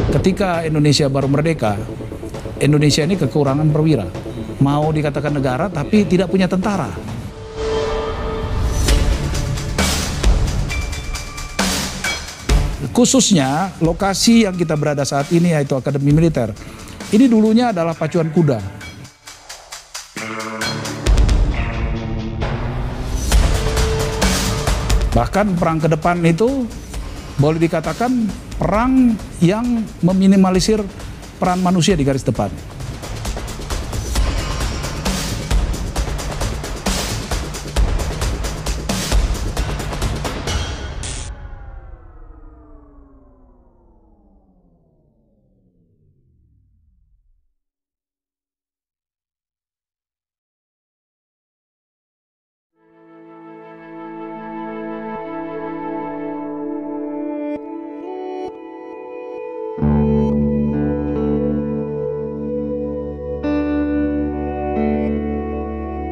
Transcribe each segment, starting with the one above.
Ketika Indonesia baru merdeka, Indonesia ini kekurangan perwira. Mau dikatakan negara tapi tidak punya tentara. Khususnya lokasi yang kita berada saat ini yaitu Akademi Militer. Ini dulunya adalah pacuan kuda. Bahkan perang ke depan itu boleh dikatakan perang yang meminimalisir peran manusia di garis depan.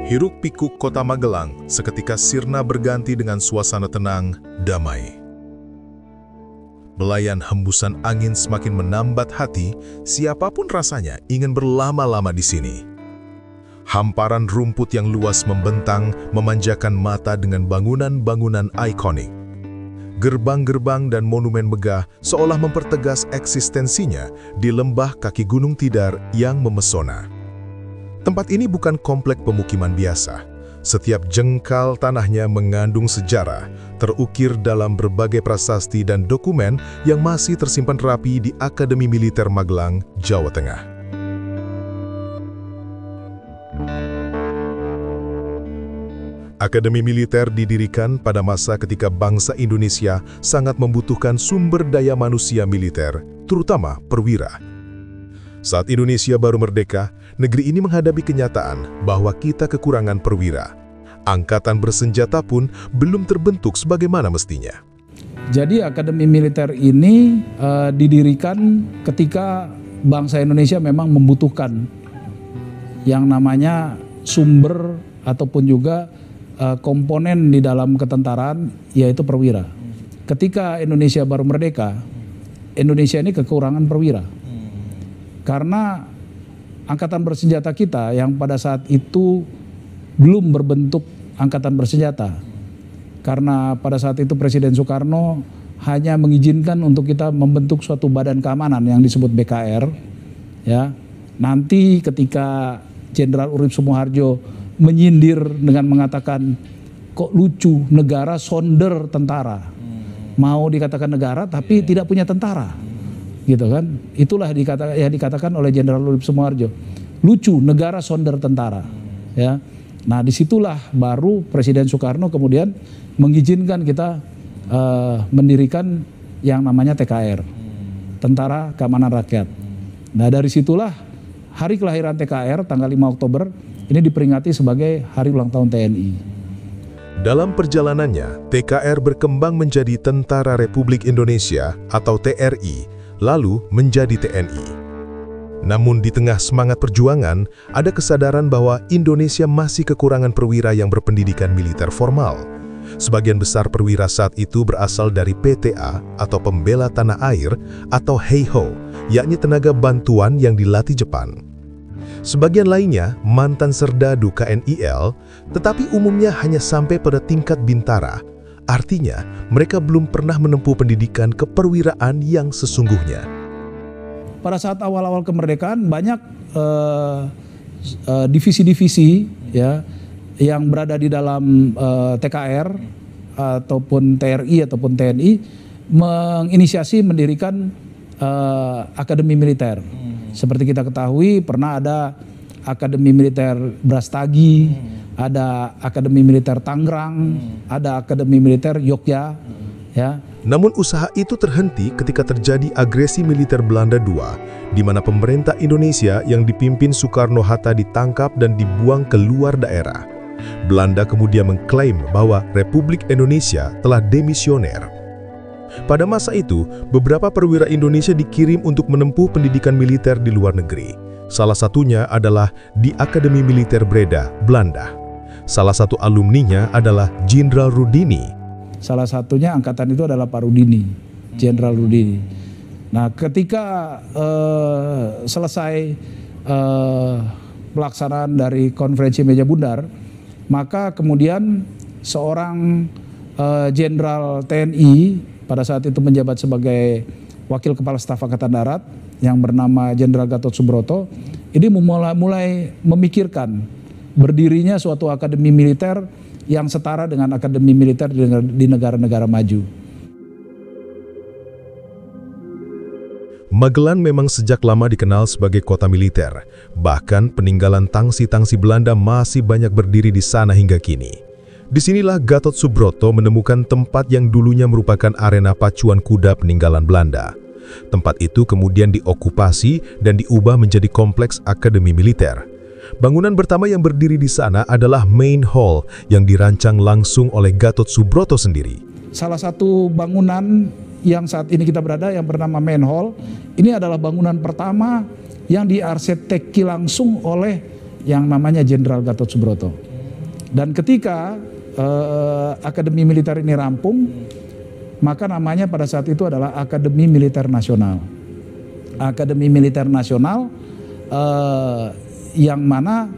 Hiruk pikuk kota Magelang seketika sirna berganti dengan suasana tenang, damai. Belayan hembusan angin semakin menambat hati, siapapun rasanya ingin berlama-lama di sini. Hamparan rumput yang luas membentang, memanjakan mata dengan bangunan-bangunan ikonik. Gerbang-gerbang dan monumen megah seolah mempertegas eksistensinya di lembah kaki Gunung Tidar yang memesona. Tempat ini bukan komplek pemukiman biasa. Setiap jengkal tanahnya mengandung sejarah, terukir dalam berbagai prasasti dan dokumen yang masih tersimpan rapi di Akademi Militer Magelang, Jawa Tengah. Akademi Militer didirikan pada masa ketika bangsa Indonesia sangat membutuhkan sumber daya manusia militer, terutama perwira. Saat Indonesia baru merdeka, negeri ini menghadapi kenyataan bahwa kita kekurangan perwira. Angkatan bersenjata pun belum terbentuk sebagaimana mestinya. Jadi Akademi Militer ini didirikan ketika bangsa Indonesia memang membutuhkan yang namanya sumber ataupun juga komponen di dalam ketentaraan, yaitu perwira. Ketika Indonesia baru merdeka, Indonesia ini kekurangan perwira. Karena angkatan bersenjata kita yang pada saat itu belum berbentuk angkatan bersenjata. Karena pada saat itu Presiden Soekarno hanya mengizinkan untuk kita membentuk suatu badan keamanan yang disebut BKR. Ya. Nanti ketika Jenderal Urip Sumoharjo menyindir dengan mengatakan, kok lucu negara sonder tentara. Mau dikatakan negara tapi tidak punya tentara. Gitu kan, itulah yang dikatakan oleh Jenderal Urip Sumoharjo, lucu negara sonder tentara, ya. Nah disitulah baru Presiden Soekarno kemudian mengizinkan kita mendirikan yang namanya TKR, Tentara Keamanan Rakyat. Nah dari situlah hari kelahiran TKR tanggal 5 Oktober ini diperingati sebagai Hari Ulang Tahun TNI. Dalam perjalanannya, TKR berkembang menjadi Tentara Republik Indonesia atau TRI, lalu menjadi TNI. Namun di tengah semangat perjuangan, ada kesadaran bahwa Indonesia masih kekurangan perwira yang berpendidikan militer formal. Sebagian besar perwira saat itu berasal dari PTA atau Pembela Tanah Air atau HEIHO, yakni tenaga bantuan yang dilatih Jepang. Sebagian lainnya mantan serdadu KNIL, tetapi umumnya hanya sampai pada tingkat bintara. Artinya, mereka belum pernah menempuh pendidikan keperwiraan yang sesungguhnya. Pada saat awal-awal kemerdekaan banyak divisi-divisi ya yang berada di dalam TKR ataupun TRI ataupun TNI menginisiasi mendirikan Akademi Militer. Seperti kita ketahui pernah ada Akademi Militer Brastagi, ada Akademi Militer Tangerang, ada Akademi Militer Yogyakarta, ya. Namun usaha itu terhenti ketika terjadi agresi militer Belanda II, di mana pemerintah Indonesia yang dipimpin Soekarno-Hatta ditangkap dan dibuang ke luar daerah. Belanda kemudian mengklaim bahwa Republik Indonesia telah demisioner. Pada masa itu, beberapa perwira Indonesia dikirim untuk menempuh pendidikan militer di luar negeri. Salah satunya adalah di Akademi Militer Breda, Belanda. Salah satu alumninya adalah Jenderal Rudini, Salah satunya angkatan itu adalah Pak Rudini, Jenderal Rudini. Nah, ketika selesai pelaksanaan dari konferensi meja bundar, maka kemudian seorang Jenderal TNI pada saat itu menjabat sebagai Wakil Kepala Staf Angkatan Darat yang bernama Jenderal Gatot Subroto, ini mulai memikirkan berdirinya suatu akademi militer yang setara dengan akademi militer di negara-negara maju. Magelan memang sejak lama dikenal sebagai kota militer. Bahkan peninggalan tangsi-tangsi Belanda masih banyak berdiri di sana hingga kini. Disinilah Gatot Subroto menemukan tempat yang dulunya merupakan arena pacuan kuda peninggalan Belanda. Tempat itu kemudian diokupasi dan diubah menjadi kompleks akademi militer. Bangunan pertama yang berdiri di sana adalah Main Hall yang dirancang langsung oleh Gatot Subroto sendiri. Salah satu bangunan yang saat ini kita berada yang bernama Main Hall, ini adalah bangunan pertama yang diarsiteki langsung oleh yang namanya Jenderal Gatot Subroto. Dan ketika Akademi Militer ini rampung, maka namanya pada saat itu adalah Akademi Militer Nasional. Akademi Militer Nasional yang mana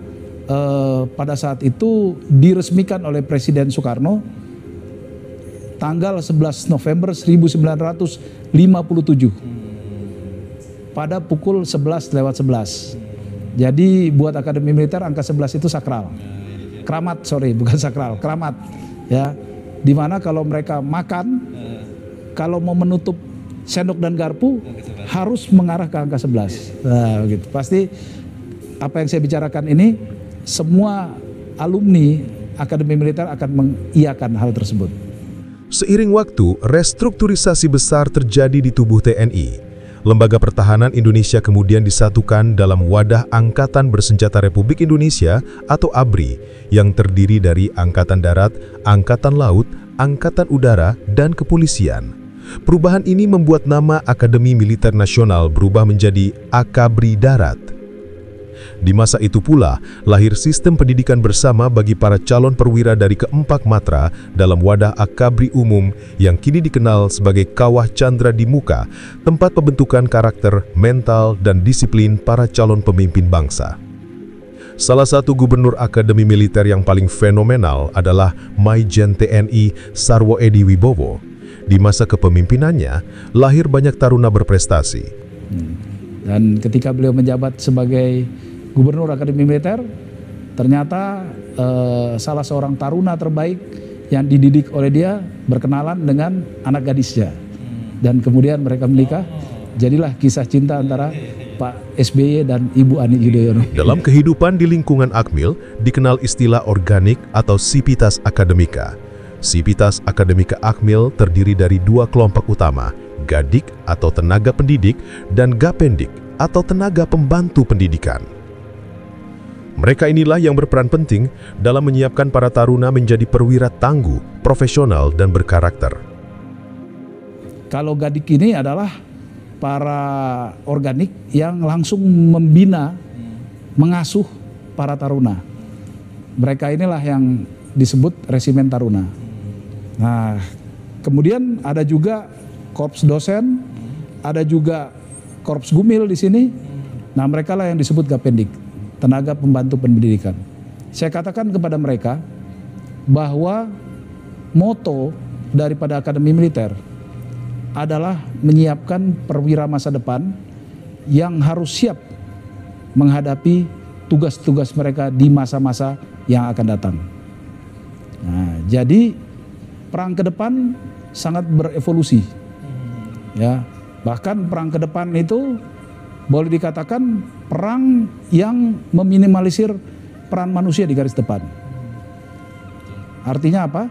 pada saat itu diresmikan oleh Presiden Soekarno tanggal 11 November 1957 pada pukul 11:11. Jadi buat Akademi Militer angka 11 itu sakral. Keramat, sorry, bukan sakral, keramat. Ya, dimana kalau mereka makan, kalau mau menutup sendok dan garpu harus mengarah ke angka 11. Nah, begitu. Pasti apa yang saya bicarakan ini semua alumni Akademi Militer akan mengiyakan hal tersebut. Seiring waktu, restrukturisasi besar terjadi di tubuh TNI. Lembaga Pertahanan Indonesia kemudian disatukan dalam Wadah Angkatan Bersenjata Republik Indonesia atau ABRI yang terdiri dari Angkatan Darat, Angkatan Laut, Angkatan Udara, dan Kepolisian. Perubahan ini membuat nama Akademi Militer Nasional berubah menjadi Akabri Darat. Di masa itu pula, lahir sistem pendidikan bersama bagi para calon perwira dari keempat matra dalam wadah Akabri Umum yang kini dikenal sebagai Kawah Chandra di Muka, tempat pembentukan karakter, mental, dan disiplin para calon pemimpin bangsa. Salah satu gubernur Akademi Militer yang paling fenomenal adalah Maijen TNI Sarwo Edi Wibowo. Di masa kepemimpinannya, lahir banyak taruna berprestasi. Dan ketika beliau menjabat sebagai Gubernur Akademi Militer, ternyata salah seorang taruna terbaik yang dididik oleh dia berkenalan dengan anak gadisnya. Dan kemudian mereka menikah, jadilah kisah cinta antara Pak SBY dan Ibu Ani Yudhoyono. Dalam kehidupan di lingkungan Akmil, dikenal istilah organik atau Sivitas Akademika. Sivitas Akademika Akmil terdiri dari dua kelompok utama, Gadik atau tenaga pendidik dan Gapendik atau tenaga pembantu pendidikan. Mereka inilah yang berperan penting dalam menyiapkan para taruna menjadi perwira tangguh, profesional, dan berkarakter. Kalau Gadik ini adalah para organik yang langsung membina, mengasuh para taruna. Mereka inilah yang disebut resimen taruna. Nah, kemudian ada juga korps dosen, ada juga korps gumil di sini. Nah, mereka lah yang disebut Gapendik, tenaga pembantu pendidikan. Saya katakan kepada mereka bahwa moto daripada Akademi Militer adalah menyiapkan perwira masa depan yang harus siap menghadapi tugas-tugas mereka di masa-masa yang akan datang. Nah, jadi perang ke depan sangat berevolusi. Ya, bahkan perang ke depan itu boleh dikatakan perang yang meminimalisir peran manusia di garis depan. Artinya apa?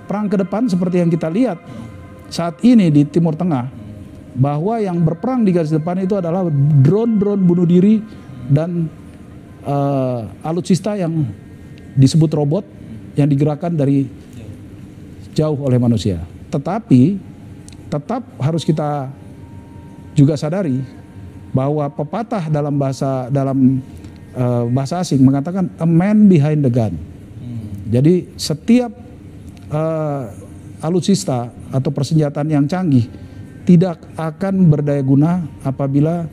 Perang ke depan seperti yang kita lihat saat ini di Timur Tengah, bahwa yang berperang di garis depan itu adalah drone-drone bunuh diri dan alutsista yang disebut robot yang digerakkan dari jauh oleh manusia. Tetapi tetap harus kita juga sadari bahwa pepatah dalam bahasa asing mengatakan a man behind the gun. Jadi setiap alutsista atau persenjataan yang canggih tidak akan berdaya guna apabila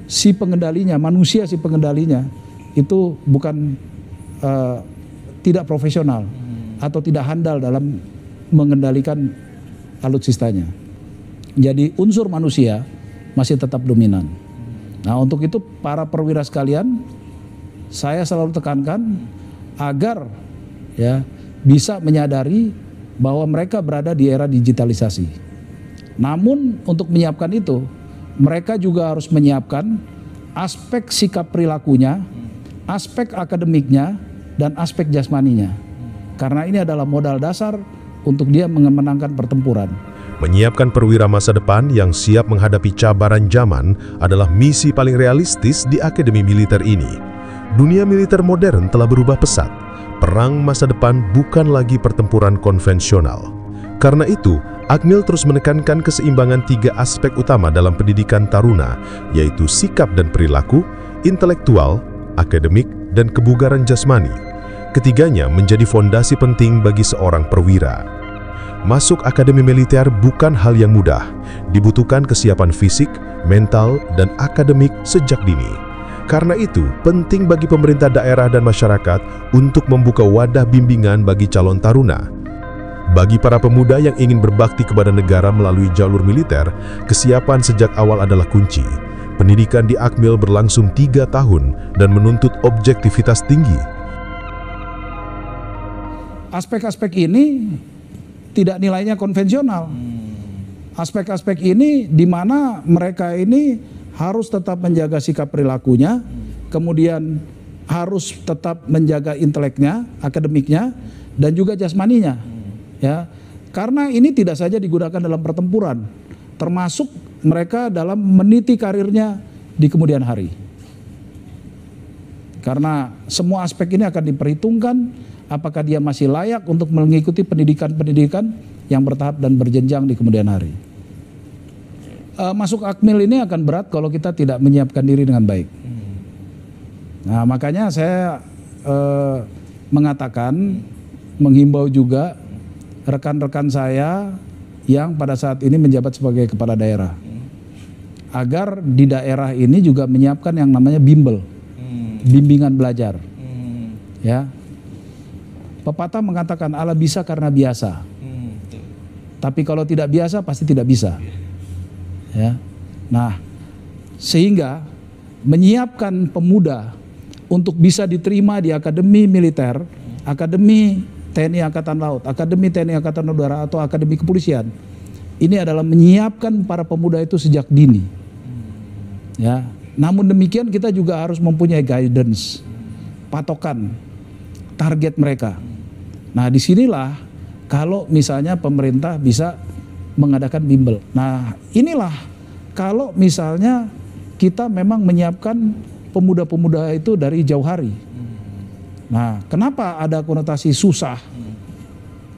si pengendalinya, manusia si pengendalinya itu bukan tidak profesional atau tidak handal dalam mengendalikan alutsistanya. Jadi unsur manusia masih tetap dominan. Nah, untuk itu para perwira sekalian, saya selalu tekankan agar ya bisa menyadari bahwa mereka berada di era digitalisasi. Namun untuk menyiapkan itu, mereka juga harus menyiapkan aspek sikap perilakunya, aspek akademiknya, dan aspek jasmaninya. Karena ini adalah modal dasar untuk dia memenangkan pertempuran. Menyiapkan perwira masa depan yang siap menghadapi cabaran zaman adalah misi paling realistis di Akademi Militer ini. Dunia militer modern telah berubah pesat. Perang masa depan bukan lagi pertempuran konvensional. Karena itu, Akmil terus menekankan keseimbangan 3 aspek utama dalam pendidikan taruna, yaitu sikap dan perilaku, intelektual, akademik, dan kebugaran jasmani. Ketiganya menjadi fondasi penting bagi seorang perwira. Masuk akademi militer bukan hal yang mudah, dibutuhkan kesiapan fisik, mental, dan akademik sejak dini. Karena itu, penting bagi pemerintah daerah dan masyarakat untuk membuka wadah bimbingan bagi calon taruna. Bagi para pemuda yang ingin berbakti kepada negara melalui jalur militer, kesiapan sejak awal adalah kunci. Pendidikan di Akmil berlangsung 3 tahun dan menuntut objektivitas tinggi. Aspek-aspek ini tidak nilainya konvensional. Aspek-aspek ini di mana mereka ini harus tetap menjaga sikap perilakunya, kemudian harus tetap menjaga inteleknya, akademiknya, dan juga jasmaninya. Ya, karena ini tidak saja digunakan dalam pertempuran, termasuk mereka dalam meniti karirnya di kemudian hari. Karena semua aspek ini akan diperhitungkan apakah dia masih layak untuk mengikuti pendidikan-pendidikan yang bertahap dan berjenjang di kemudian hari. Masuk Akmil ini akan berat kalau kita tidak menyiapkan diri dengan baik. Nah, makanya saya mengatakan, menghimbau juga rekan-rekan saya yang pada saat ini menjabat sebagai kepala daerah, agar di daerah ini juga menyiapkan yang namanya bimbel, bimbingan belajar. Ya, pepatah mengatakan Allah bisa karena biasa. Tapi kalau tidak biasa pasti tidak bisa. Ya. Nah, sehingga menyiapkan pemuda untuk bisa diterima di akademi militer, akademi TNI Angkatan Laut, akademi TNI Angkatan Udara, atau akademi kepolisian, ini adalah menyiapkan para pemuda itu sejak dini. Ya. Namun demikian kita juga harus mempunyai guidance, patokan, target mereka. Nah, disinilah kalau misalnya pemerintah bisa mengadakan bimbel. Nah, inilah kalau misalnya kita memang menyiapkan pemuda-pemuda itu dari jauh hari. Nah, kenapa ada konotasi susah?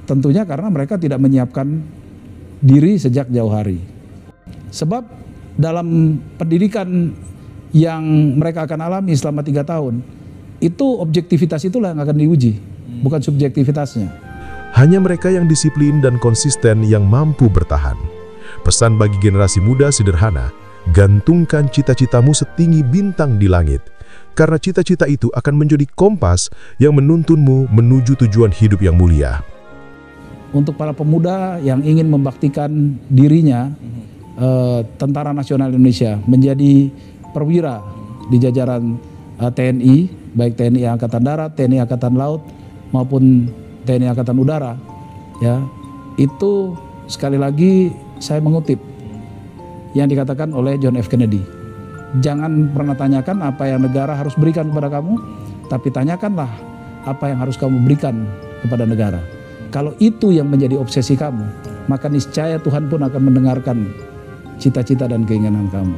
Tentunya karena mereka tidak menyiapkan diri sejak jauh hari. Sebab dalam pendidikan yang mereka akan alami selama 3 tahun, itu objektivitas itulah yang akan diuji, bukan subjektivitasnya. Hanya mereka yang disiplin dan konsisten yang mampu bertahan. Pesan bagi generasi muda sederhana, gantungkan cita-citamu setinggi bintang di langit. Karena cita-cita itu akan menjadi kompas yang menuntunmu menuju tujuan hidup yang mulia. Untuk para pemuda yang ingin membaktikan dirinya, Tentara Nasional Indonesia menjadi perwira di jajaran TNI, baik TNI Angkatan Darat, TNI Angkatan Laut, maupun TNI Angkatan Udara, ya, itu sekali lagi saya mengutip yang dikatakan oleh John F. Kennedy. Jangan pernah tanyakan apa yang negara harus berikan kepada kamu, tapi tanyakanlah apa yang harus kamu berikan kepada negara. Kalau itu yang menjadi obsesi kamu, maka niscaya Tuhan pun akan mendengarkan cita-cita dan keinginan kamu.